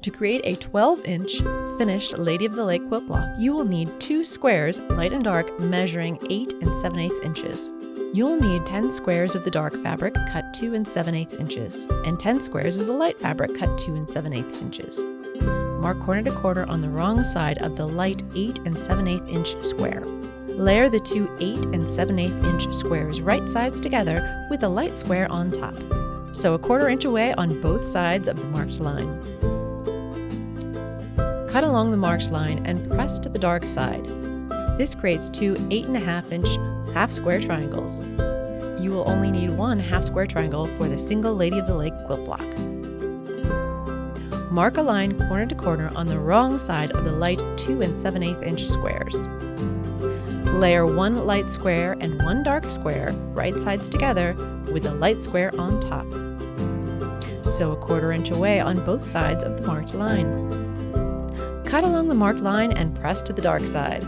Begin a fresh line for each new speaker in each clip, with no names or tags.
To create a 12-inch finished Lady of the Lake quilt block, you will need 2 squares, light and dark, measuring 8 7/8 inches. You'll need 10 squares of the dark fabric cut 2 7/8 inches, and 10 squares of the light fabric cut 2 7/8 inches. Mark corner to corner on the wrong side of the light 8 7/8 inch square. Layer the 2 8 7/8 inch squares right sides together with the light square on top. Sew a 1/4 inch away on both sides of the marked line. Cut along the marked line and press to the dark side. This creates 2 8.5 inch half square triangles. You will only need 1 half square triangle for the single Lady of the Lake quilt block. Mark a line corner to corner on the wrong side of the light 2 7/8 inch squares. Layer 1 light square and 1 dark square right sides together with the light square on top. Sew a 1/4 inch away on both sides of the marked line. Cut along the marked line and press to the dark side.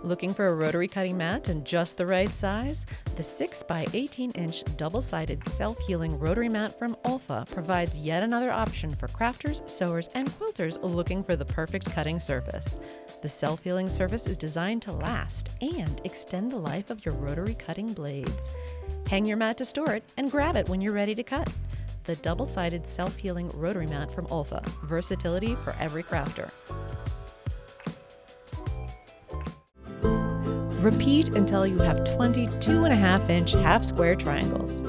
Looking for a rotary cutting mat in just the right size? The 6 by 18 inch double-sided self-healing rotary mat from Olfa provides yet another option for crafters, sewers, and quilters looking for the perfect cutting surface. The self-healing surface is designed to last and extend the life of your rotary cutting blades. Hang your mat to store it and grab it when you're ready to cut. The double-sided self-healing rotary mat from Olfa. Versatility for every crafter. Repeat until you have 22.5 inch half square triangles.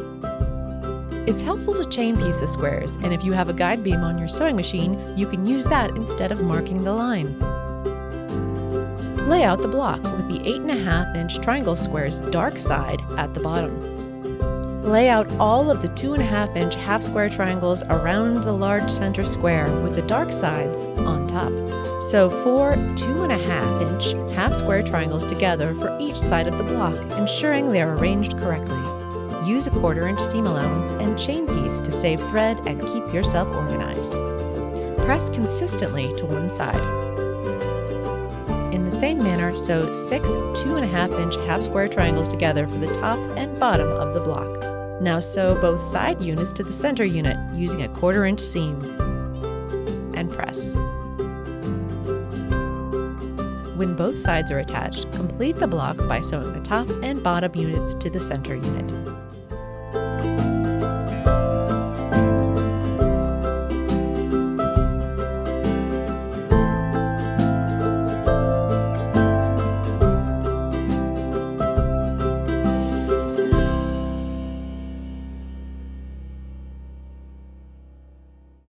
It's helpful to chain piece the squares, and if you have a guide beam on your sewing machine, you can use that instead of marking the line. Lay out the block with the 8.5 inch triangle square's dark side at the bottom. Lay out all of the 2.5 inch half square triangles around the large center square with the dark sides on top. Sew 4 2.5 inch half square triangles together for each side of the block, ensuring they are arranged correctly. Use a 1/4 inch seam allowance and chain piece to save thread and keep yourself organized. Press consistently to one side. In the same manner, sew 6 2.5 inch half square triangles together for the top and bottom of the block. Now sew both side units to the center unit using a 1/4 inch seam and press. When both sides are attached, complete the block by sewing the top and bottom units to the center unit.